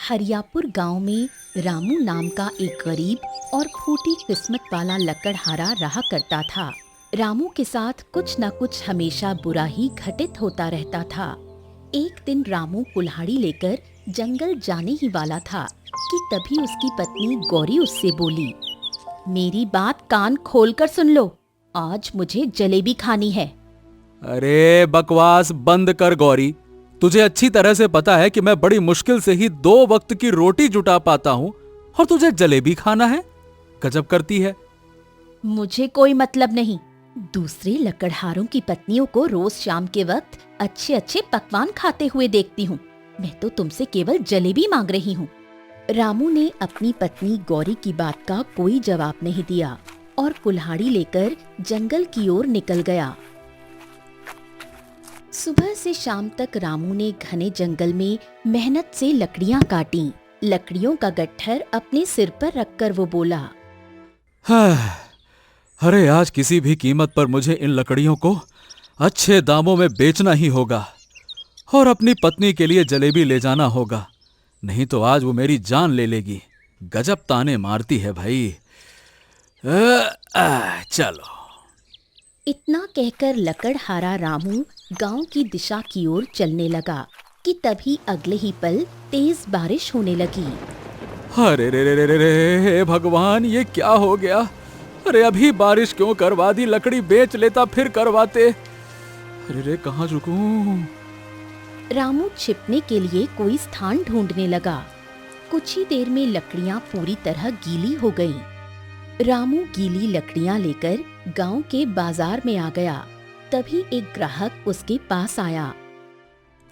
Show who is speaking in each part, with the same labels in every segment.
Speaker 1: हरियापुर गांव में रामू नाम का एक गरीब और फूटी किस्मत वाला लकड़हारा रहा करता था। रामू के साथ कुछ न कुछ हमेशा बुरा ही घटित होता रहता था। एक दिन रामू कुल्हाड़ी लेकर जंगल जाने ही वाला था कि तभी उसकी पत्नी गौरी उससे बोली, मेरी बात कान खोलकर सुन लो, आज मुझे जलेबी खानी है।
Speaker 2: अरे बकवास बंद कर गौरी, तुझे अच्छी तरह से पता है कि मैं बड़ी मुश्किल से ही 2 वक्त की रोटी जुटा पाता हूँ और तुझे जलेबी खाना है? गजब करती है।
Speaker 1: मुझे कोई मतलब नहीं। दूसरे लकड़हारों की पत्नियों को रोज शाम के वक्त अच्छे अच्छे पकवान खाते हुए देखती हूँ। मैं तो तुमसे केवल जलेबी मांग रही हूँ। रामू ने अपनी पत्नी गौरी की बात का कोई जवाब नहीं दिया और कुल्हाड़ी लेकर जंगल की ओर निकल गया। सुबह से शाम तक रामू ने घने जंगल में मेहनत से लकड़ियां काटी। लकड़ियों का गट्ठर अपने सिर पर रखकर वो बोला,
Speaker 2: अरे आज किसी भी कीमत पर मुझे इन लकड़ियों को अच्छे दामों में बेचना ही होगा और अपनी पत्नी के लिए जलेबी ले जाना होगा, नहीं तो आज वो मेरी जान ले लेगी। गजब ताने मारती है भाई। चलो।
Speaker 1: इतना कहकर लकड़हारा रामू गांव की दिशा की ओर चलने लगा कि तभी अगले ही पल तेज बारिश होने लगी।
Speaker 2: अरे रे रे रे रे रे, हे भगवान, ये क्या हो गया? अरे अभी बारिश क्यों करवा दी? लकड़ी बेच लेता फिर करवाते। अरे रे, कहाँ रुकूं?
Speaker 1: रामू छिपने के लिए कोई स्थान ढूंढने लगा। कुछ ही देर में लकड़ियां पूरी तरह गीली हो गईं। रामू गीली लकड़ियां लेकर गांव के बाजार में आ गया। तभी एक ग्राहक उसके पास आया।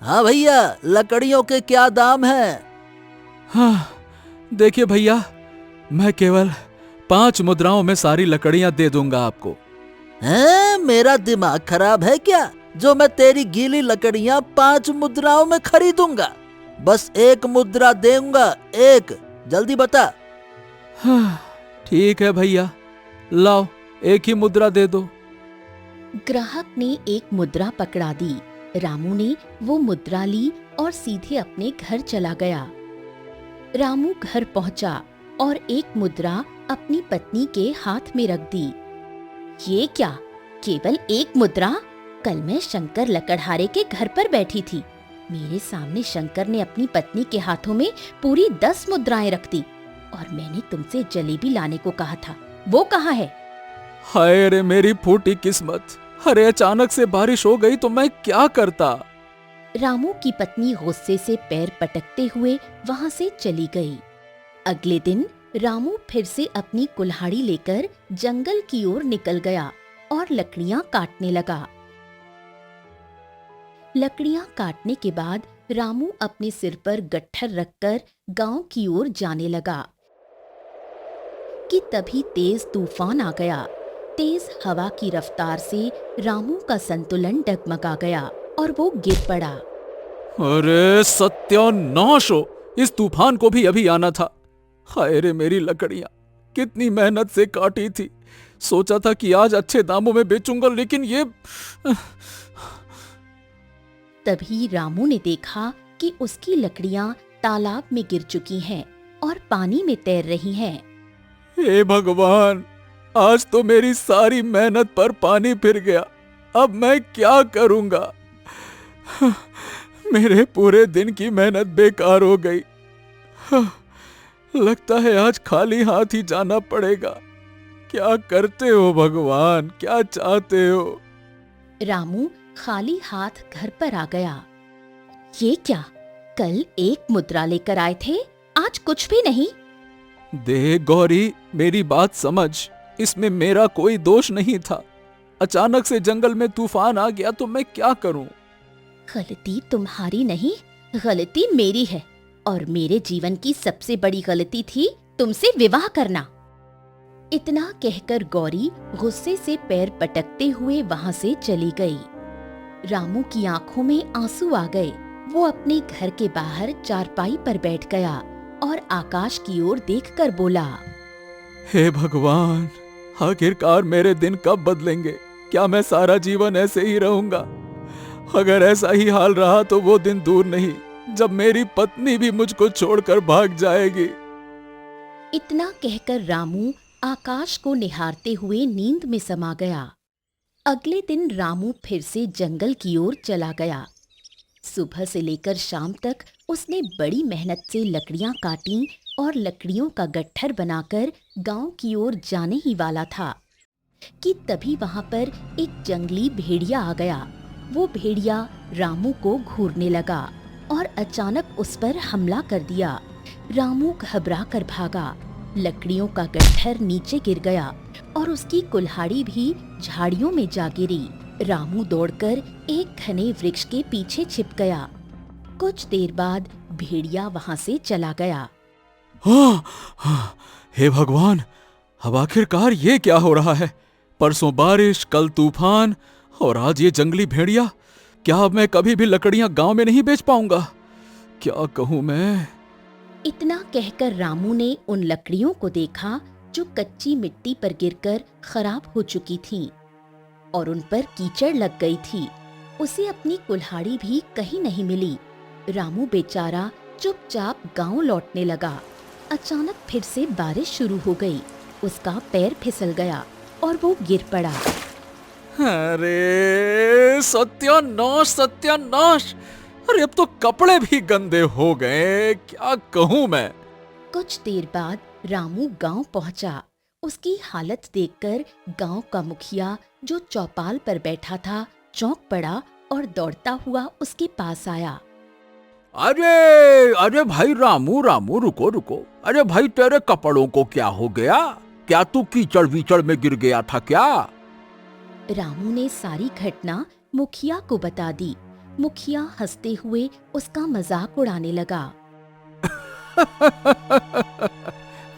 Speaker 3: हाँ भैया, लकड़ियों के क्या दाम है?
Speaker 2: हाँ देखिए भैया, मैं केवल 5 मुद्राओं में सारी लकड़ियां दे दूंगा आपको।
Speaker 3: हैं, मेरा दिमाग खराब है क्या जो मैं तेरी गीली लकड़ियां 5 मुद्राओं में खरीदूंगा? बस 1 मुद्रा दूंगा, 1। जल्दी बता।
Speaker 2: हाँ ठीक है भैया, लाओ 1 ही मुद्रा दे दो।
Speaker 1: ग्राहक ने 1 मुद्रा पकड़ा दी। रामू ने वो मुद्रा ली और सीधे अपने घर चला गया। रामू घर पहुंचा और 1 मुद्रा अपनी पत्नी के हाथ में रख दी। ये क्या, केवल 1 मुद्रा? कल मैं शंकर लकड़हारे के घर पर बैठी थी। मेरे सामने शंकर ने अपनी पत्नी के हाथों में पूरी 10 मुद्राएं रख दी और मैंने तुमसे जलेबी लाने को कहा था, वो कहाँ है?
Speaker 2: हाय रे मेरी फूटी किस्मत! अरे अचानक से बारिश हो गई तो मैं क्या करता?
Speaker 1: रामू की पत्नी गुस्से से पैर पटकते हुए वहां से चली गई। अगले दिन रामू फिर से अपनी कुल्हाड़ी लेकर जंगल की ओर निकल गया और लकड़ियां काटने लगा। लकड़ियां काटने के बाद रामू अपने सिर पर गट्ठर रखकर गांव की ओर जाने लगा कि तभी तेज तूफान आ गया। तेज हवा की रफ्तार से रामू का संतुलन डगमगा गया और वो गिर पड़ा।
Speaker 2: अरे सत्यानाश हो, इस तूफान को भी अभी आना था। हाय रे मेरी लकड़ियां, कितनी मेहनत से काटी थी। सोचा था कि आज अच्छे दामों में बेचूंगा, लेकिन ये
Speaker 1: तभी रामू ने देखा कि उसकी लकड़ियां तालाब में गिर चुकी हैं और पानी में तैर रही हैं।
Speaker 2: हे भगवान, आज तो मेरी सारी मेहनत पर पानी फिर गया। अब मैं क्या करूंगा? मेरे पूरे दिन की मेहनत बेकार हो गई। लगता है आज खाली हाथ ही जाना पड़ेगा। क्या करते हो भगवान, क्या चाहते हो?
Speaker 1: रामू खाली हाथ घर पर आ गया। ये क्या, कल 1 मुद्रा लेकर आए थे, आज कुछ भी नहीं।
Speaker 2: देख गौरी, मेरी बात समझ, इसमें मेरा कोई दोष नहीं था। अचानक से जंगल में तूफान आ गया तो मैं क्या करूं?
Speaker 1: गलती तुम्हारी नहीं, गलती मेरी है और मेरे जीवन की सबसे बड़ी गलती थी तुमसे विवाह करना। इतना कहकर गौरी गुस्से से पैर पटकते हुए वहां से चली गई। रामू की आंखों में आंसू आ गए। वो अपने घर के बाहर चारपाई पर बैठ गया और आकाश की ओर देखकर बोला,
Speaker 2: हे भगवान, आखिरकार मेरे दिन कब बदलेंगे? क्या मैं सारा जीवन ऐसे ही रहूंगा? अगर ऐसा ही हाल रहा तो वो दिन दूर नहीं, जब मेरी पत्नी भी मुझको छोड़कर भाग जाएगी।
Speaker 1: इतना कहकर रामू आकाश को निहारते हुए नींद में समा गया। अगले दिन रामू फिर से जंगल की ओर चला गया। सुबह से लेकर शाम तक उसने बड़ी मेहनत से लकड़ियां काटी और लकड़ियों का गट्ठर बनाकर गांव की ओर जाने ही वाला था कि तभी वहां पर एक जंगली भेड़िया आ गया। वो भेड़िया रामू को घूरने लगा और अचानक उस पर हमला कर दिया। रामू घबरा कर भागा। लकड़ियों का गट्ठर नीचे गिर गया और उसकी कुल्हाड़ी भी झाड़ियों में जा गिरी। रामू दौड़कर एक घने वृक्ष के पीछे छिप गया। कुछ देर बाद भेड़िया वहां से चला गया।
Speaker 2: हे भगवान, अब आखिरकार ये क्या हो रहा है? परसों बारिश, कल तूफान और आज ये जंगली भेड़िया। क्या अब मैं कभी भी लकड़ियां गांव में नहीं बेच पाऊंगा? क्या कहूं मैं?
Speaker 1: इतना कहकर रामू ने उन लकड़ियों को देखा जो कच्ची मिट्टी पर गिरकर खराब हो चुकी थीं और उन पर कीचड़ लग गई थी। उसे अपनी कुल्हाड़ी भी कहीं नहीं मिली। रामू बेचारा चुपचाप गांव लौटने लगा। अचानक फिर से बारिश शुरू हो गई। उसका पैर फिसल गया और वो गिर पड़ा।
Speaker 2: अरे सत्यानाश, सत्यानाश! अरे अब तो कपड़े भी गंदे हो गए। क्या कहूं मैं?
Speaker 1: कुछ देर बाद रामू गांव पहुंचा। उसकी हालत देखकर गांव का मुखिया जो चौपाल पर बैठा था चौंक पड़ा और दौड़ता हुआ उसके पास आया।
Speaker 4: अरे अरे भाई रामू, रामू रुको रुको। अरे भाई तेरे कपड़ों को क्या हो गया? क्या तू कीचड़ वीचड़ में गिर गया था क्या?
Speaker 1: रामू ने सारी घटना मुखिया को बता दी। मुखिया हंसते हुए उसका मजाक उड़ाने लगा।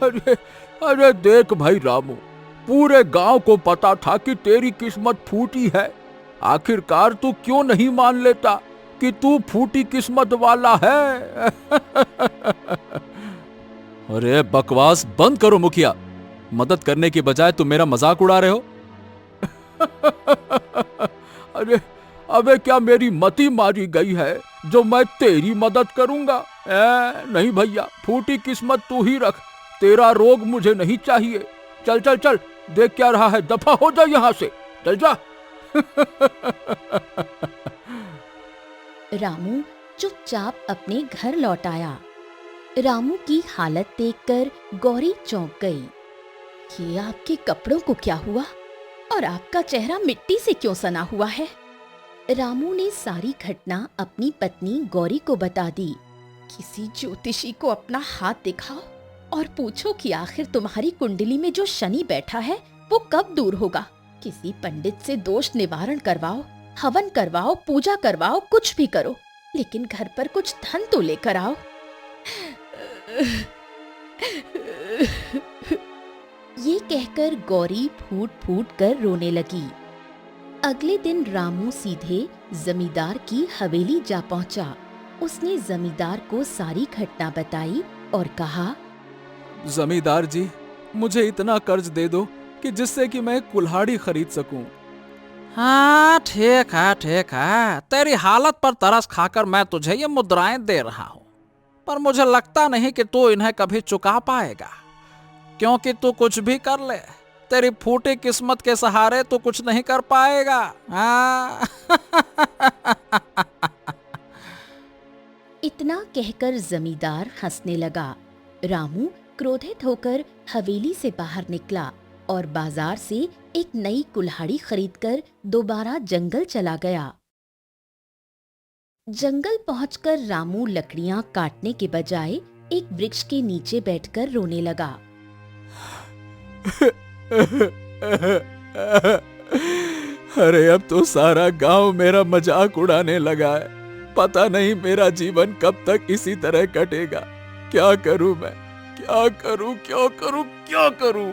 Speaker 4: अरे अरे देख भाई रामू, पूरे गांव को पता था कि तेरी किस्मत फूटी है। आखिरकार तू क्यों नहीं मान लेता कि तू फूटी किस्मत वाला है?
Speaker 2: अरे बकवास बंद करो मुखिया। मदद करने की बजाय तुम मेरा मजाक उड़ा रहे हो।
Speaker 4: अरे अबे क्या मेरी मती मारी गई है जो मैं तेरी मदद करूंगा? नहीं भैया, फूटी किस्मत तू ही रख। तेरा रोग मुझे नहीं चाहिए। चल चल चल, देख क्या रहा है, दफा हो जा यहाँ से, चल जा।
Speaker 1: रामू चुपचाप अपने घर लौट आया। रामू की हालत देखकर गौरी चौंक गई। ये आपके कपड़ों को क्या हुआ और आपका चेहरा मिट्टी से क्यों सना हुआ है? रामू ने सारी घटना अपनी पत्नी गौरी को बता दी। किसी ज्योतिषी को अपना हाथ दिखाओ और पूछो कि आखिर तुम्हारी कुंडली में जो शनि बैठा है वो कब दूर होगा। किसी पंडित से दोष निवारण करवाओ, हवन करवाओ, पूजा करवाओ, कुछ भी करो, लेकिन घर पर कुछ धन तो लेकर आओ। ये कहकर गौरी फूट फूट कर रोने लगी। अगले दिन रामू सीधे जमींदार की हवेली जा पहुंचा। उसने जमींदार को सारी घटना बताई और कहा,
Speaker 2: जमींदार जी, मुझे इतना कर्ज दे दो कि जिससे कि मैं कुल्हाड़ी खरीद सकूं।
Speaker 4: हाँ ठीक है ठीक है, तेरी हालत पर तरस खाकर मैं तुझे ये मुद्राएं दे रहा हूँ, पर मुझे लगता नहीं कि तू इन्हें कभी चुका पाएगा, क्योंकि तू कुछ भी कर ले, तेरी फूटी किस्मत के सहारे तू कुछ नहीं कर पाएगा। हाँ।
Speaker 1: इतना कहकर जमींदार हंसने लगा। रामू क्रोधित होकर हवेली से बाहर निकला और बाजार से एक नई कुल्हाड़ी खरीदकर दोबारा जंगल चला गया। जंगल पहुंचकर रामू लकड़ियां काटने के बजाय एक वृक्ष के नीचे बैठकर रोने लगा।
Speaker 2: अरे अब तो सारा गांव मेरा मजाक उड़ाने लगा है। पता नहीं मेरा जीवन कब तक इसी तरह कटेगा। क्या करूं मैं, क्या करूं, क्या करूं, क्या करूं?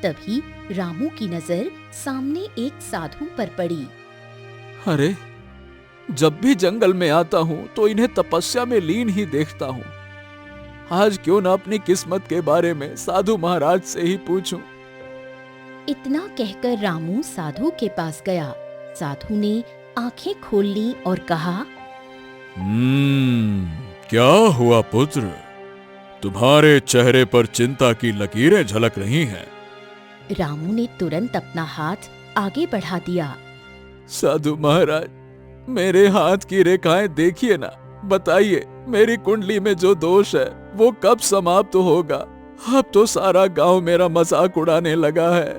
Speaker 1: तभी रामू की नजर सामने एक साधु पर पड़ी।
Speaker 2: अरे जब भी जंगल में आता हूं तो इन्हें तपस्या में लीन ही देखता हूं। आज क्यों ना अपनी किस्मत के बारे में साधु महाराज से ही पूछूं।
Speaker 1: इतना कहकर रामू साधु के पास गया। साधु ने आंखें खोल ली और कहा,
Speaker 2: क्या हुआ पुत्र? तुम्हारे चेहरे पर चिंता की लकीरें झलक रही हैं।
Speaker 1: रामू ने तुरंत अपना हाथ आगे बढ़ा दिया।
Speaker 2: साधु महाराज, मेरे हाथ की रेखाएं देखिए ना। बताइए, मेरी कुंडली में जो दोष है वो कब समाप्त होगा? अब तो सारा गांव मेरा मजाक उड़ाने लगा है।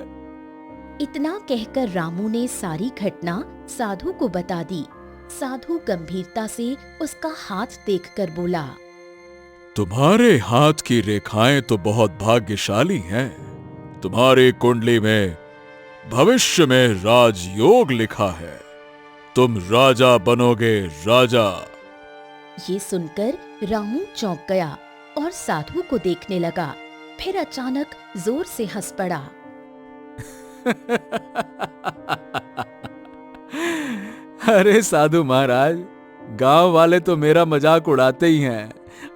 Speaker 1: इतना कहकर रामू ने सारी घटना साधु को बता दी। साधु गंभीरता से उसका हाथ देखकर बोला,
Speaker 2: तुम्हारे हाथ की रेखाएं तो बहुत भाग्यशाली हैं। तुम्हारी कुंडली में भविष्य में राजयोग लिखा है। तुम राजा बनोगे, राजा।
Speaker 1: ये सुनकर रामू चौंक गया और साधु को देखने लगा। फिर अचानक जोर से हंस पड़ा।
Speaker 2: अरे साधु महाराज, गांव वाले तो मेरा मजाक उड़ाते ही हैं,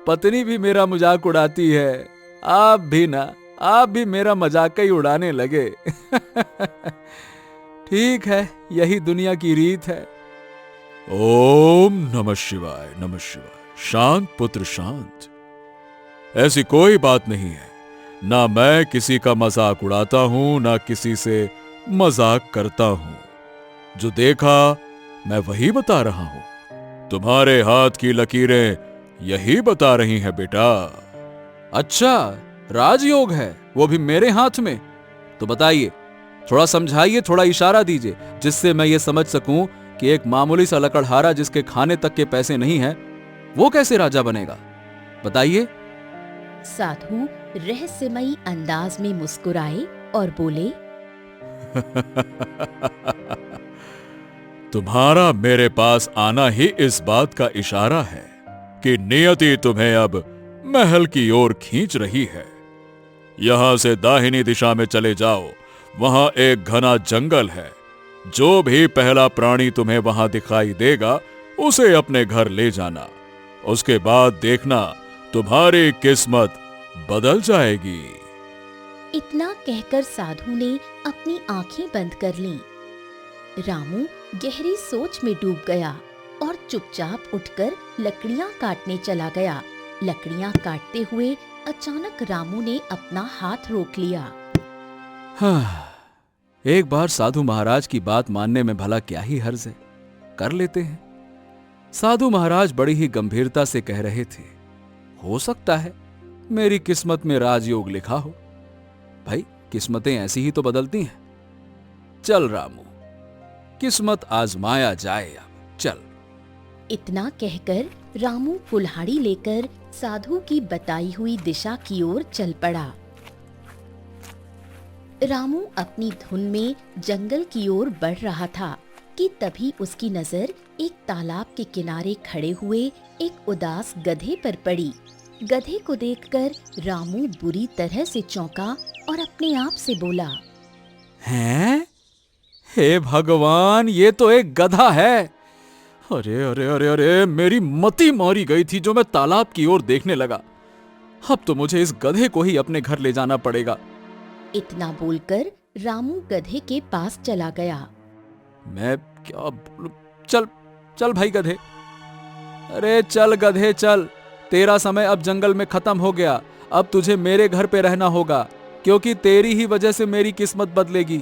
Speaker 2: पत्नी भी मेरा मजाक उड़ाती है। आप भी ना, आप भी मेरा मजाक ही उड़ाने लगे। ठीक है, यही दुनिया की रीत है। ओम नमः शिवाय, नमः शिवाय। शांत पुत्र शांत। ऐसी कोई बात नहीं है। ना मैं किसी का मजाक उड़ाता हूं, ना किसी से मजाक करता हूं। जो देखा मैं वही बता रहा हूं। तुम्हारे हाथ की लकीरें यही बता रही हैं बेटा। अच्छा, राजयोग है, वो भी मेरे हाथ में? तो बताइए, थोड़ा समझाइए, थोड़ा इशारा दीजिए, जिससे मैं ये समझ सकूं कि एक मामूली सा लकड़हारा जिसके खाने तक के पैसे नहीं हैं, वो कैसे राजा बनेगा? बताइए।
Speaker 1: साधु रहस्यमयी अंदाज में मुस्कुराए और बोले,
Speaker 2: तुम्हारा मेरे पास आना ही इस बात का इशारा है कि नियति तुम्हें अब महल की ओर खींच रही है। यहां से दाहिनी दिशा में चले जाओ, वहां एक घना जंगल है। जो भी पहला प्राणी तुम्हें वहां दिखाई देगा, उसे अपने घर ले जाना। उसके बाद देखना, तुम्हारी किस्मत बदल जाएगी।
Speaker 1: इतना कहकर साधु ने अपनी आंखें बंद कर लीं। रामू गहरी सोच में डूब गया और चुपचाप उठकर लकड़ियां काटने चला गया। लकड़ियां काटते हुए अचानक रामू ने अपना हाथ रोक लिया।
Speaker 2: एक बार साधु महाराज की बात मानने में भला क्या ही हर्ज है, कर लेते हैं। साधु महाराज बड़ी ही गंभीरता से कह रहे थे, हो सकता है मेरी किस्मत में राजयोग लिखा हो। भाई, किस्मतें ऐसी ही तो बदलती हैं। चल रामू, किस्मत आजमाया जाए अब, चल।
Speaker 1: इतना कहकर रामू कुल्हाड़ी लेकर साधु की बताई हुई दिशा की ओर चल पड़ा। रामू अपनी धुन में जंगल की ओर बढ़ रहा था कि तभी उसकी नजर एक तालाब के किनारे खड़े हुए एक उदास गधे पर पड़ी। गधे को देखकर रामू बुरी तरह से चौंका और अपने आप से बोला,
Speaker 2: हैं? हे भगवान, ये तो एक गधा है। अरे अरे अरे अरे, मेरी मति मारी गई थी जो मैं तालाब की ओर देखने लगा। अब तो मुझे इस गधे को ही अपने घर ले जाना पड़ेगा।
Speaker 1: इतना बोलकर रामू गधे के पास चला गया।
Speaker 2: मैं क्या बोलूं? चल चल भाई गधे, अरे चल गधे चल। तेरा समय अब जंगल में खत्म हो गया। अब तुझे मेरे घर पे रहना होगा, क्योंकि तेरी ही वजह से मेरी किस्मत बदलेगी।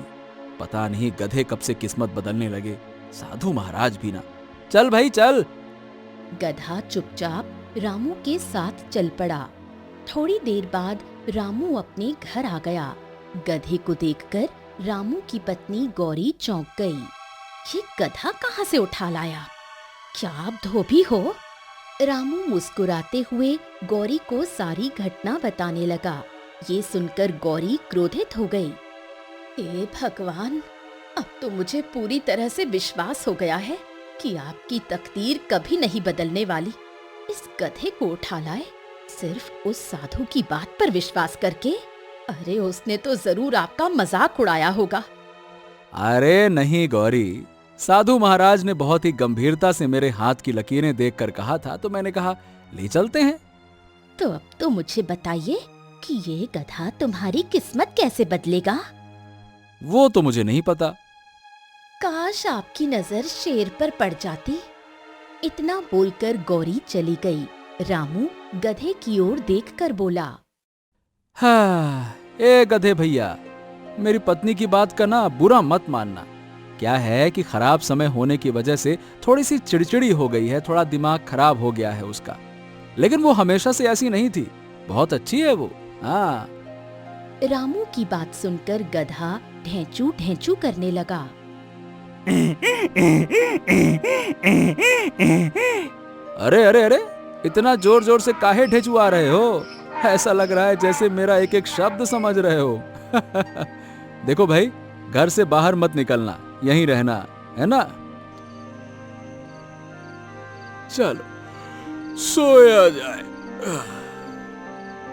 Speaker 2: पता नहीं गधे कब से किस्मत बदलने लगे, साधु महाराज भी ना। चल भाई चल।
Speaker 1: गधा चुपचाप रामू के साथ चल पड़ा। थोड़ी देर बाद रामू अपने घर आ गया। गधे को देखकर रामू की पत्नी गौरी चौंक गई। ये गधा कहाँ से उठा लाया? क्या आप धोबी हो? रामू मुस्कुराते हुए गौरी को सारी घटना बताने लगा। ये सुनकर गौरी क्रोधित हो गई। हे भगवान, अब तो मुझे पूरी तरह से विश्वास हो गया है कि आपकी तकदीर कभी नहीं बदलने वाली। इस गधे को उठा लाए सिर्फ उस साधु की बात पर विश्वास करके। अरे उसने तो जरूर आपका मजाक उड़ाया होगा।
Speaker 2: अरे नहीं गौरी, साधु महाराज ने बहुत ही गंभीरता से मेरे हाथ की लकीरें देखकर कहा था, तो मैंने कहा ले चलते हैं।
Speaker 1: तो अब तो मुझे बताइए कि ये गधा तुम्हारी किस्मत कैसे बदलेगा?
Speaker 2: वो तो मुझे नहीं पता।
Speaker 1: काश आपकी नजर शेर पर पड़ जाती। इतना बोलकर गौरी चली गई। रामू गधे की ओर देखकर बोला,
Speaker 2: हाँ, ए गधे भैया, मेरी पत्नी की बात का ना बुरा मत मानना। क्या है कि खराब समय होने की वजह से थोड़ी सी चिड़चिड़ी हो गई है, थोड़ा दिमाग खराब हो गया है उसका। लेकिन वो हमेशा से ऐसी नहीं थी, बहुत अच्छी है वो। हाँ।
Speaker 1: रामू की बात सुनकर गधा ढेंचू ढेंचू करने लगा।
Speaker 2: अरे अरे अरे, इतना जोर जोर से काहे ढेचुआ रहे हो? ऐसा लग रहा है जैसे मेरा एक एक शब्द समझ रहे हो। देखो भाई, घर से बाहर मत निकलना, यहीं रहना है ना। चलो सोया जाए।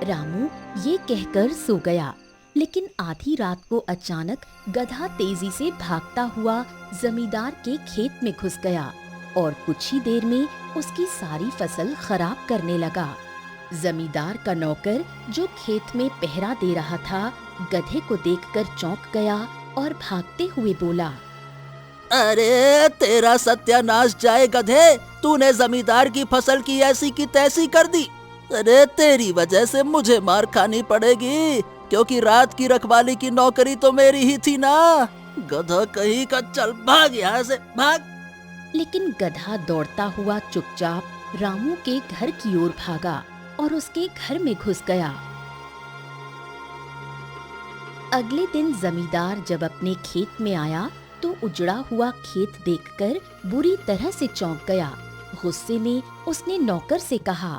Speaker 1: रामू ये कहकर सो गया। लेकिन आधी रात को अचानक गधा तेजी से भागता हुआ जमींदार के खेत में घुस गया और कुछ ही देर में उसकी सारी फसल खराब करने लगा। जमींदार का नौकर जो खेत में पहरा दे रहा था, गधे को देखकर चौंक गया और भागते हुए बोला,
Speaker 3: अरे तेरा सत्यानाश जाए गधे, तूने जमींदार की फसल की ऐसी की तैसी कर दी। अरे तेरी वजह से मुझे मार खानी पड़ेगी, क्योंकि रात की रखवाली की नौकरी तो मेरी ही थी ना। गधा कहीं का, चल भाग यहाँ से, भाग।
Speaker 1: लेकिन गधा दौड़ता हुआ चुपचाप रामू के घर की ओर भागा और उसके घर में घुस गया। अगले दिन जमींदार जब अपने खेत में आया तो उजड़ा हुआ खेत देखकर बुरी तरह से चौंक गया। गुस्से में उसने नौकर से कहा,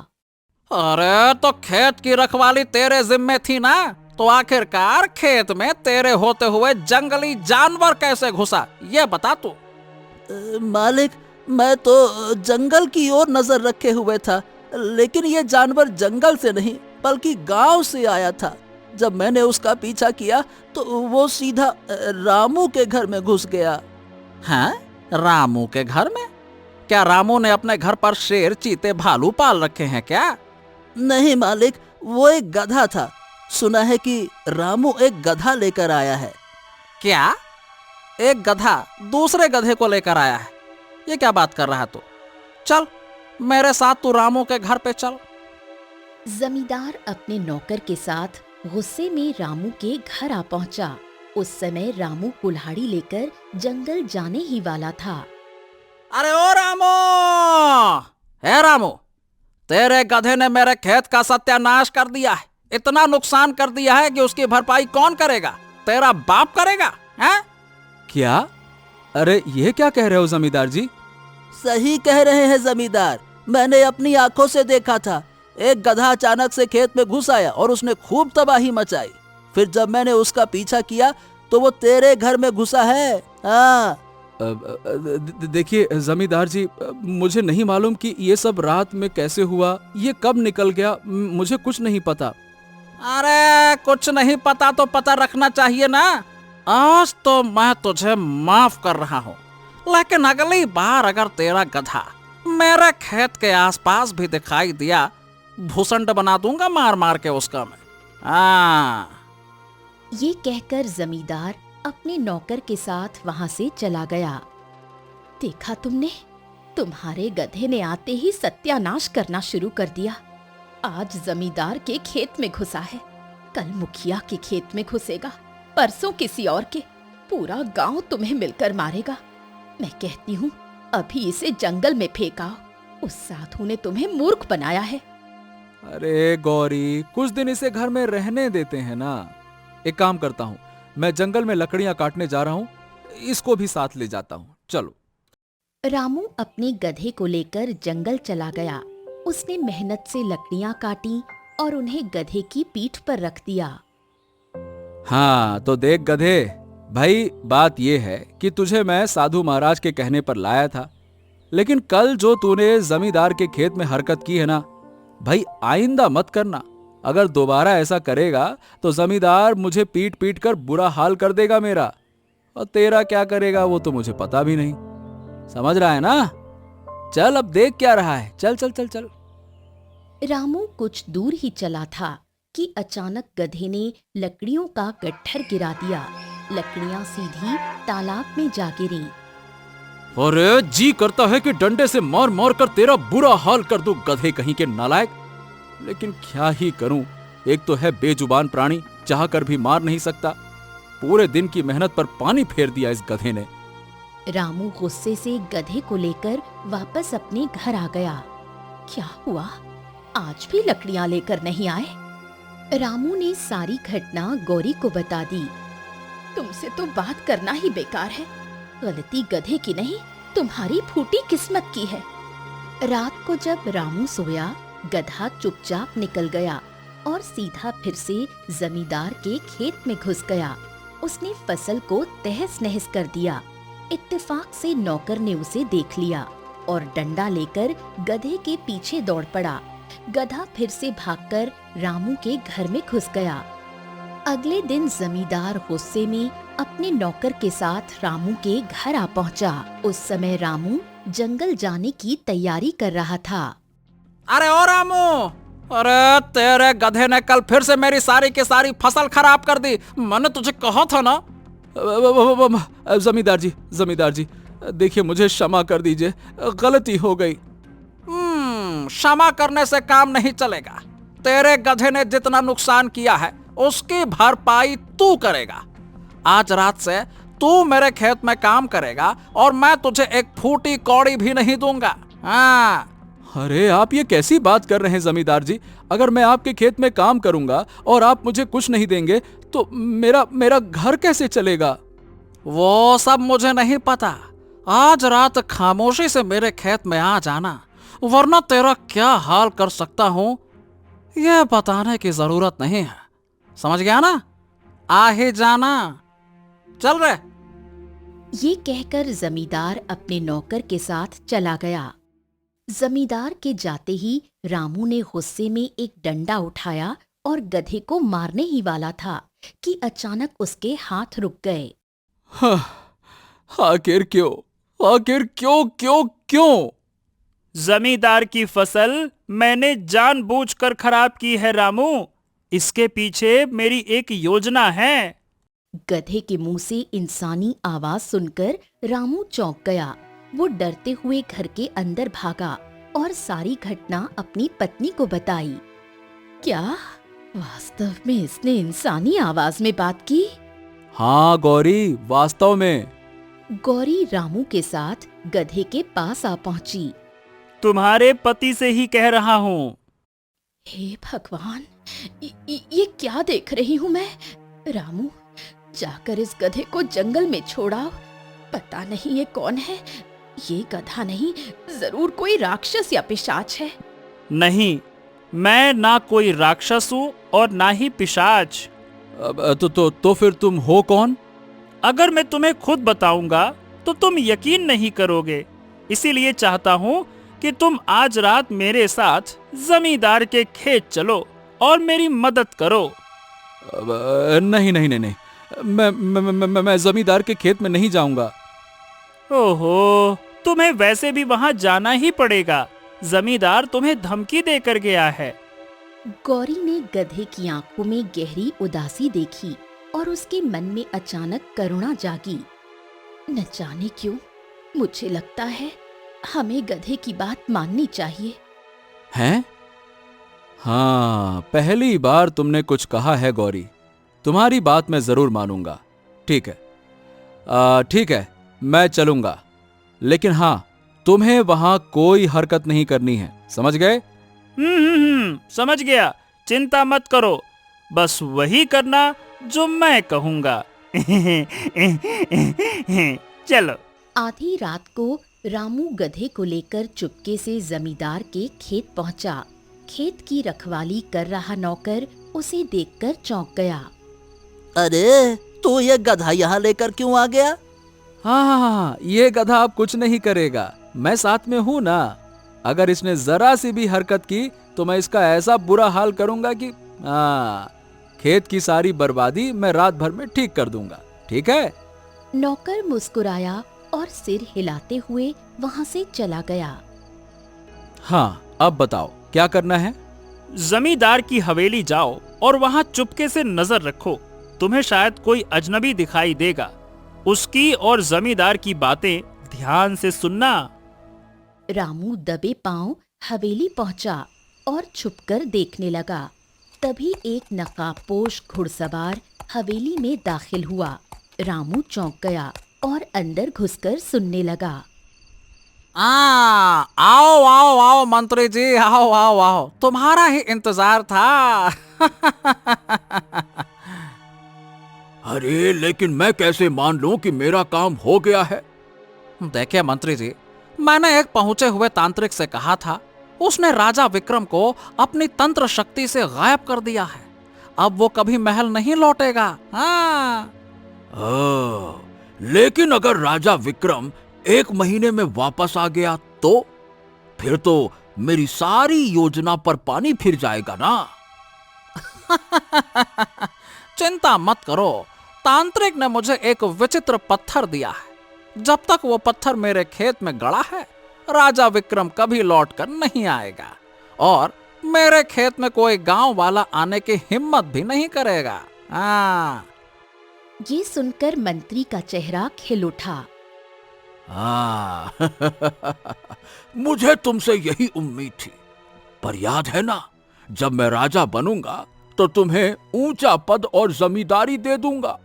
Speaker 4: अरे तो खेत की रखवाली तेरे जिम्मे थी ना, तो आखिरकार खेत में तेरे होते हुए जंगली जानवर कैसे घुसा, ये बता तू।
Speaker 3: मालिक, मैं तो जंगल की ओर नजर रखे हुए था, लेकिन ये जानवर जंगल से नहीं बल्कि गांव से आया था। जब मैंने उसका पीछा किया तो वो सीधा रामू के घर में घुस गया।
Speaker 4: हैं? रामू के घर में? क्या रामू ने अपने घर पर शेर, चीते, भालू पाल रखे हैं क्या?
Speaker 3: नहीं मालिक, वो एक गधा था। सुना है कि रामू एक गधा लेकर आया है।
Speaker 4: क्या? एक गधा दूसरे गधे को लेकर आया है? ये क्या बात कर रहा तू? चल मेरे साथ तू रामू के घर पे चल।
Speaker 1: जमींदार अपने नौकर के साथ गुस्से में रामू के घर आ पहुंचा। उस समय रामू कुल्हाड़ी लेकर जंगल जाने ही वाला था।
Speaker 4: अरे ओ रामू! हे रामू, तेरे गधे ने मेरे खेत का सत्यानाश कर दिया है। इतना नुकसान कर दिया है कि उसकी भरपाई कौन करेगा? तेरा बाप करेगा, हैं?
Speaker 2: क्या? अरे ये क्या कह रहे हो जमींदार जी?
Speaker 3: सही कह रहे हैं जमींदार, मैंने अपनी आंखों से देखा था। एक गधा अचानक से खेत में घुस आया और उसने खूब तबाही मचाई। फिर जब मैंने उसका पीछा किया तो वो तेरे घर में घुसा है। हाँ।
Speaker 2: देखिए जमींदार जी, मुझे नहीं मालूम कि ये सब रात में कैसे हुआ, ये कब निकल गया, मुझे कुछ नहीं पता।
Speaker 4: अरे कुछ नहीं पता तो पता रखना चाहिए ना। आज तो मैं तुझे माफ कर रहा हूँ, लेकिन अगली बार अगर तेरा गधा मेरे खेत के आसपास भी दिखाई दिया, भूसंड बना दूंगा मार मार के उसका मैं। हाँ।
Speaker 1: ये कहकर जमींदार अपने नौकर के साथ वहां से चला गया। देखा तुमने, तुम्हारे गधे ने आते ही सत्यानाश करना शुरू कर दिया। आज जमींदार के खेत में घुसा है, कल मुखिया के खेत में घुसेगा, परसों किसी और के। पूरा गांव तुम्हें मिलकर मारेगा। मैं कहती हूँ अभी इसे जंगल में फेंका। उस साधु ने तुम्हें मूर्ख बनाया है।
Speaker 2: अरे गौरी, कुछ दिन इसे घर में रहने देते हैं ना। एक काम करता हूँ, मैं जंगल में लकड़ियां काटने जा रहा हूँ, इसको भी साथ ले जाता हूँ। चलो।
Speaker 1: रामू अपने गधे को लेकर जंगल चला गया। उसने मेहनत से लकड़ियां काटी और उन्हें गधे की पीठ पर रख दिया।
Speaker 2: हाँ तो देख गधे भाई, बात यह है कि तुझे मैं साधु महाराज के कहने पर लाया था, लेकिन कल जो तूने जमींदार के खेत में हरकत की है ना भाई, आइंदा मत करना। अगर दोबारा ऐसा करेगा तो जमींदार मुझे पीट पीट कर बुरा हाल कर देगा मेरा, और तेरा क्या करेगा वो तो मुझे पता भी नहीं। समझ रहा है ना? चल अब देख क्या रहा है, चल चल चल चल।
Speaker 1: रामू कुछ दूर ही चला था कि अचानक गधे ने लकड़ियों का गट्ठर गिरा दिया। लकड़ियां सीधी तालाब में जा गिरी।
Speaker 2: अरे जी करता है कि डंडे से मार मार कर तेरा बुरा हाल कर दूं, गधे कहीं के नालायक। लेकिन क्या ही करूं, एक तो है बेजुबान प्राणी, चाह कर भी मार नहीं सकता। पूरे दिन की मेहनत पर पानी फेर दिया इस गधे ने।
Speaker 1: रामू गुस्से से गधे को लेकर वापस अपने घर आ गया। क्या हुआ, आज भी लकड़ियां लेकर नहीं आए? रामू ने सारी घटना गौरी को बता दी। तुमसे तो बात करना ही बेकार है। गलती गधे की नहीं, तुम्हारी फूटी किस्मत की है। रात को जब रामू सोया, गधा चुपचाप निकल गया और सीधा फिर से जमींदार के खेत में घुस गया। उसने फसल को तहस नहस कर दिया। इत्तेफाक से नौकर ने उसे देख लिया और डंडा लेकर गधे के पीछे दौड़ पड़ा। गधा फिर से भागकर रामू के घर में घुस गया। अगले दिन जमींदार गुस्से में अपने नौकर के साथ रामू के घर आ पहुंचा। उस समय रामू जंगल जाने की तैयारी कर रहा था।
Speaker 4: अरे ओ रामू, अरे तेरे गधे ने कल फिर से मेरी सारी की सारी फसल खराब कर दी। मैंने तुझे कहा था ना।
Speaker 2: जमींदार जी, देखिए मुझे क्षमा कर दीजिए, गलती हो गई।
Speaker 4: क्षमा करने से काम नहीं चलेगा। तेरे गधे ने जितना नुकसान किया है उसकी भरपाई तू करेगा। आज रात से तू मेरे खेत में काम करेगा और मैं तुझे एक फूटी कौड़ी भी नहीं दूंगा। हाँ।
Speaker 2: अरे आप ये कैसी बात कर रहे हैं जमींदार जी? अगर मैं आपके खेत में काम करूंगा और आप मुझे कुछ नहीं देंगे तो मेरा घर कैसे चलेगा?
Speaker 4: वो सब मुझे नहीं पता। आज रात खामोशी से मेरे खेत में आ जाना, वरना तेरा क्या हाल कर सकता हूं यह बताने की जरूरत नहीं है। समझ गया ना? आ ही जाना। चल रे।
Speaker 1: ये कहकर जमींदार अपने नौकर के साथ चला गया। जमींदार के जाते ही रामू ने गुस्से में एक डंडा उठाया और गधे को मारने ही वाला था कि अचानक उसके हाथ रुक गए।
Speaker 2: आखिर क्यों?
Speaker 5: जमींदार की फसल मैंने जानबूझकर खराब की है रामू। इसके पीछे मेरी एक योजना है।
Speaker 1: गधे के मुंह से इंसानी आवाज सुनकर रामू चौंक गया। वो डरते हुए घर के अंदर भागा और सारी घटना अपनी पत्नी को बताई। क्या वास्तव में इसने इंसानी आवाज में बात की?
Speaker 2: हाँ गौरी, वास्तव में।
Speaker 1: गौरी रामू के साथ गधे के पास आ पहुंची।
Speaker 5: तुम्हारे पति से ही कह रहा हूँ।
Speaker 1: हे भगवान, ये क्या देख रही हूँ मैं? रामू, जाकर इस गधे को जंगल में छोड़ाओ। पता नहीं ये कौन है। ये गधा नहीं, जरूर कोई राक्षस या पिशाच है।
Speaker 5: नहीं, मैं ना कोई राक्षस हूँ और ना ही पिशाच।
Speaker 2: तो फिर तुम हो कौन?
Speaker 5: अगर मैं तुम्हें खुद बताऊंगा तो तुम यकीन नहीं करोगे। इसीलिए चाहता हूँ कि तुम आज रात मेरे साथ जमींदार के खेत चलो और मेरी मदद करो।
Speaker 2: नहीं, मैं जमींदार के खेत में नहीं जाऊंगा।
Speaker 5: ओहो, तुम्हें वैसे भी वहां जाना ही पड़ेगा। जमींदार तुम्हें धमकी देकर गया है।
Speaker 1: गौरी ने गधे की आंखों में गहरी उदासी देखी और उसके मन में अचानक करुणा जागी। न जाने क्यों मुझे लगता है हमें गधे की बात माननी चाहिए।
Speaker 2: हैं? हाँ, पहली बार तुमने कुछ कहा है गौरी। तुम्हारी बात मैं जरूर मानूंगा। ठीक है, मैं चलूंगा। लेकिन हाँ, तुम्हें वहां कोई हरकत नहीं करनी है, समझ गए?
Speaker 5: समझ गया। चिंता मत करो, बस वही करना जो मैं कहूंगा। चलो।
Speaker 1: आधी रात को रामू गधे को लेकर चुपके से जमींदार के खेत पहुंचा। खेत की रखवाली कर रहा नौकर उसे देखकर चौंक गया।
Speaker 3: अरे, तू ये गधा यहाँ लेकर क्यों आ गया?
Speaker 2: हाँ, ये गधा अब कुछ नहीं करेगा। मैं साथ में हूं ना। अगर इसने जरा सी भी हरकत की तो मैं इसका ऐसा बुरा हाल करूंगा कि खेत की सारी बर्बादी मैं रात भर में ठीक कर दूंगा। ठीक है?
Speaker 1: नौकर मुस्कुराया और सिर हिलाते हुए वहां से चला गया।
Speaker 2: हाँ, अब बताओ क्या करना है?
Speaker 5: जमींदार की हवेली जाओ और वहां चुपके से नजर रखो। तुम्हें शायद कोई अजनबी दिखाई देगा। उसकी और जमींदार की बातें ध्यान से सुनना।
Speaker 1: रामू दबे पांव हवेली पहुंचा और छुपकर देखने लगा। तभी एक नकाबपोश घुड़सवार हवेली में दाखिल हुआ। रामू चौंक गया और अंदर घुसकर सुनने लगा।
Speaker 4: आओ आओ आओ मंत्री जी, आओ आओ आओ, तुम्हारा ही इंतजार था।
Speaker 2: अरे लेकिन मैं कैसे मान लूं कि मेरा काम हो गया है?
Speaker 4: देखिए मंत्री जी, मैंने एक पहुंचे हुए तांत्रिक से कहा था, उसने राजा विक्रम को अपनी तंत्र शक्ति से गायब कर दिया है। अब वो कभी महल नहीं लौटेगा। हाँ।
Speaker 2: लेकिन अगर राजा विक्रम 1 महीने में वापस आ गया तो फिर तो मेरी सारी योजना पर पानी फिर जाएगा ना।
Speaker 4: चिंता मत करो, तांत्रिक ने मुझे एक विचित्र पत्थर दिया है। जब तक वो पत्थर मेरे खेत में गड़ा है, राजा विक्रम कभी लौट कर नहीं आएगा और मेरे खेत में कोई गांव वाला आने की हिम्मत भी नहीं करेगा। हाँ।
Speaker 1: ये सुनकर मंत्री का चेहरा खिल उठा।
Speaker 2: मुझे तुमसे यही उम्मीद थी, पर याद है ना, जब मैं राजा बनूंगा तो तुम्हें ऊंचा पद और जमींदारी दे दूंगा।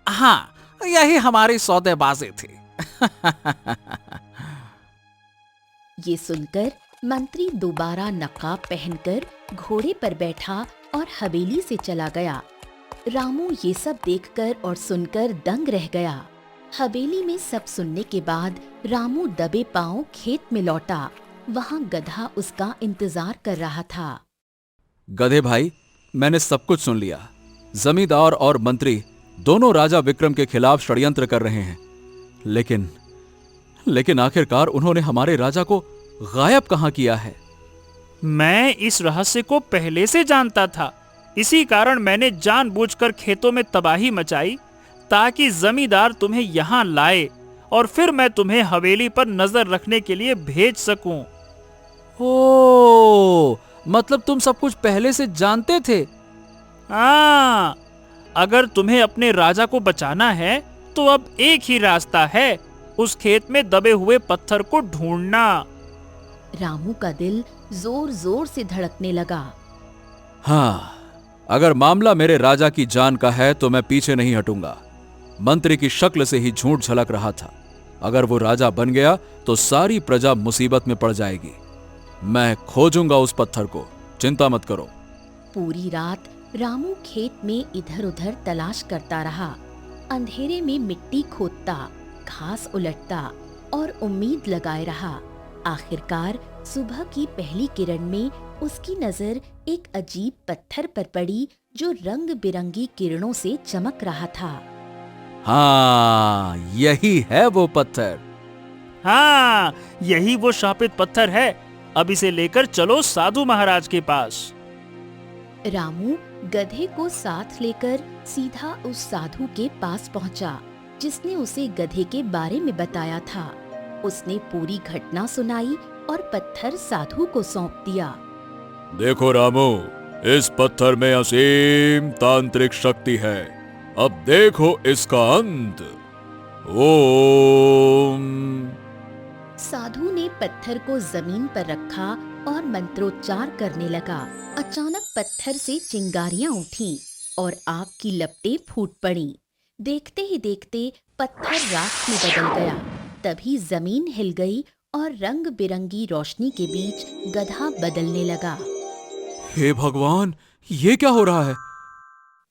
Speaker 4: हाँ, यही हमारी सौदेबाजी थी।
Speaker 1: ये सुनकर मंत्री दोबारा नकाब पहनकर घोड़े पर बैठा और हवेली से चला गया। रामू ये सब देखकर और सुनकर दंग रह गया। हवेली में सब सुनने के बाद रामू दबे पांव खेत में लौटा। वहाँ गधा उसका इंतजार कर रहा था।
Speaker 2: गधे भाई, मैंने सब कुछ सुन लिया। जमींदार और मंत्री दोनों राजा विक्रम के खिलाफ षड्यंत्र कर रहे हैं, लेकिन आखिरकार उन्होंने हमारे राजा को गायब कहां किया है?
Speaker 5: मैं इस रहस्य को पहले से जानता था। इसी कारण मैंने जानबूझकर खेतों में तबाही मचाई ताकि जमींदार तुम्हें यहाँ लाए और फिर मैं तुम्हें हवेली पर नजर रखने के लिए भेज सकूं।
Speaker 2: ओ, मतलब तुम सब कुछ पहले से जानते थे?
Speaker 5: हाँ, अगर तुम्हें अपने राजा को बचाना है तो अब एक ही रास्ता है, उस खेत में दबे हुए पत्थर को ढूंढना।
Speaker 1: रामू का दिल जोर जोर से धड़कने लगा।
Speaker 2: हाँ, अगर मामला मेरे राजा की जान का है तो मैं पीछे नहीं हटूंगा। मंत्री की शक्ल से ही झूठ झलक रहा था। अगर वो राजा बन गया तो सारी प्रजा मुसीबत में पड़ जाएगी। मैं खोजूंगा उस पत्थर को, चिंता मत करो।
Speaker 1: पूरी रात रामू खेत में इधर उधर तलाश करता रहा। अंधेरे में मिट्टी खोदता, घास उलटता और उम्मीद लगाए रहा। आखिरकार सुबह की पहली किरण में उसकी नजर एक अजीब पत्थर पर पड़ी जो रंग बिरंगी किरणों से चमक रहा था।
Speaker 2: हाँ, यही है वो पत्थर।
Speaker 5: हाँ, यही वो शापित पत्थर है। अब इसे लेकर चलो साधु महाराज के पास।
Speaker 1: रामू गधे को साथ लेकर सीधा उस साधु के पास पहुंचा, जिसने उसे गधे के बारे में बताया था। उसने पूरी घटना सुनाई और पत्थर साधु को सौंप दिया।
Speaker 2: देखो रामू, इस पत्थर में असीम तांत्रिक शक्ति है। अब देखो इसका अंत। ओम।
Speaker 1: साधु ने पत्थर को जमीन पर रखा और मंत्रोच्चार करने लगा। अचानक पत्थर से चिंगारियां उठीं और आग की लपटें फूट पड़ीं। देखते ही देखते पत्थर राख में बदल गया। तभी जमीन हिल गई और रंग बिरंगी रोशनी के बीच गधा बदलने लगा।
Speaker 2: हे भगवान, ये क्या हो रहा है?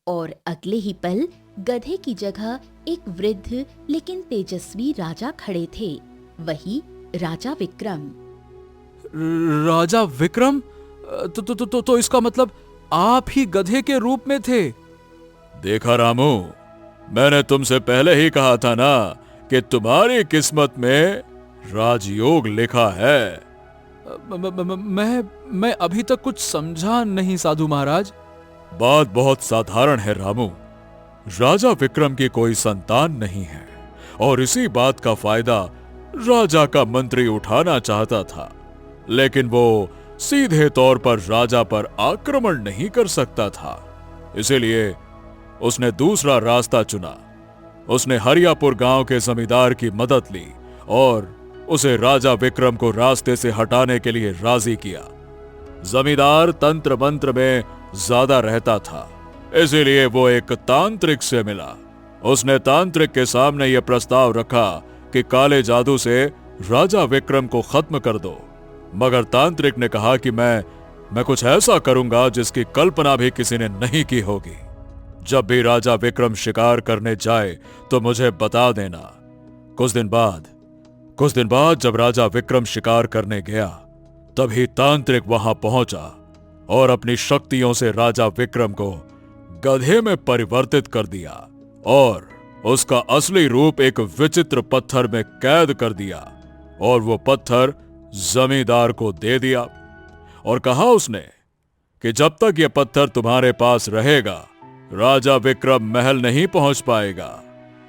Speaker 1: और अगले ही पल गधे की जगह एक वृद्ध लेकिन तेजस्वी राजा खड़े थे। वही राजा विक्रम।
Speaker 2: राजा विक्रम? तो इसका मतलब आप ही गधे के रूप में थे। देखा रामू, मैंने तुमसे पहले ही कहा था ना कि तुम्हारी किस्मत में राजयोग लिखा है। मैं अभी तक कुछ समझा नहीं साधु महाराज। बात बहुत साधारण है रामू। राजा विक्रम की कोई संतान नहीं है और इसी बात का फायदा राजा का मंत्री उठाना चाहता था, लेकिन वो सीधे तौर पर राजा पर आक्रमण नहीं कर सकता था। इसीलिए उसने दूसरा रास्ता चुना। उसने हरियापुर गांव के जमींदार की मदद ली और उसे राजा विक्रम को रास्ते से हटाने के लिए राजी किया। जमींदार तंत्र मंत्र में ज्यादा रहता था, इसीलिए वो एक तांत्रिक से मिला। उसने तांत्रिक के सामने यह प्रस्ताव रखा कि काले जादू से राजा विक्रम को खत्म कर दो, मगर तांत्रिक ने कहा कि मैं कुछ ऐसा करूंगा जिसकी कल्पना भी किसी ने नहीं की होगी। जब भी राजा विक्रम शिकार करने जाए तो मुझे बता देना। कुछ दिन बाद जब राजा विक्रम शिकार करने गया, तभी तांत्रिक वहां पहुंचा और अपनी शक्तियों से राजा विक्रम को गधे में परिवर्तित कर दिया और उसका असली रूप एक विचित्र पत्थर में कैद कर दिया, और वो पत्थर जमींदार को दे दिया और कहा उसने कि जब तक ये पत्थर तुम्हारे पास रहेगा राजा विक्रम महल नहीं पहुंच पाएगा।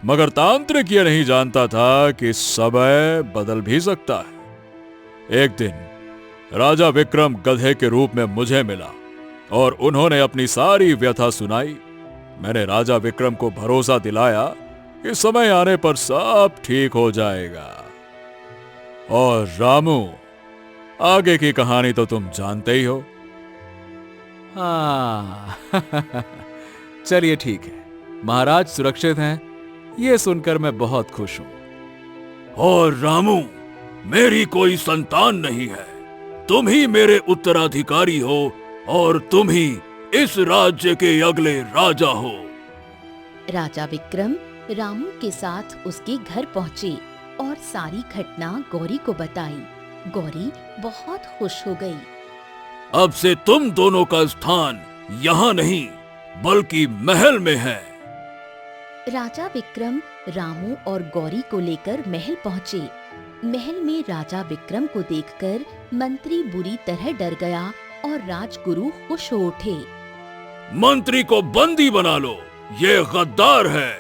Speaker 2: मगर तांत्रिक ये नहीं जानता था कि समय बदल भी सकता है। एक दिन राजा विक्रम गधे के रूप में मुझे मिला और उन्होंने अपनी सारी व्यथा सुनाई। मैंने राजा विक्रम को भरोसा दिलाया कि समय आने पर सब ठीक हो जाएगा। और रामू, आगे की कहानी तो तुम जानते ही हो।
Speaker 4: हाँ चलिए ठीक है, महाराज सुरक्षित हैं, ये सुनकर मैं बहुत खुश हूं।
Speaker 2: और रामू, मेरी कोई संतान नहीं है, तुम ही मेरे उत्तराधिकारी हो और तुम ही इस राज्य के अगले राजा हो।
Speaker 1: राजा विक्रम रामू के साथ उसके घर पहुँचे और सारी घटना गौरी को बताई। गौरी बहुत खुश हो गई।
Speaker 2: अब से तुम दोनों का स्थान यहाँ नहीं बल्कि महल में है।
Speaker 1: राजा विक्रम रामू और गौरी को लेकर महल पहुँचे। महल में राजा विक्रम को देखकर मंत्री बुरी तरह डर गया और राजगुरु खुश हो उठे।
Speaker 2: मंत्री को बंदी बना लो, ये गद्दार है।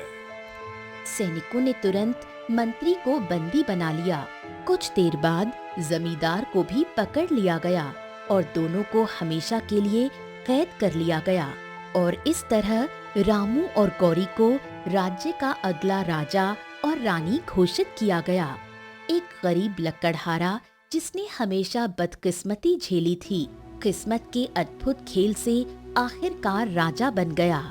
Speaker 1: सैनिकों ने तुरंत मंत्री को बंदी बना लिया। कुछ देर बाद जमींदार को भी पकड़ लिया गया और दोनों को हमेशा के लिए कैद कर लिया गया। और इस तरह रामू और गौरी को राज्य का अगला राजा और रानी घोषित किया गया। एक गरीब लकड़हारा जिसने हमेशा बदकिस्मती झेली थी, किस्मत के अद्भुत खेल से आखिरकार राजा बन गया।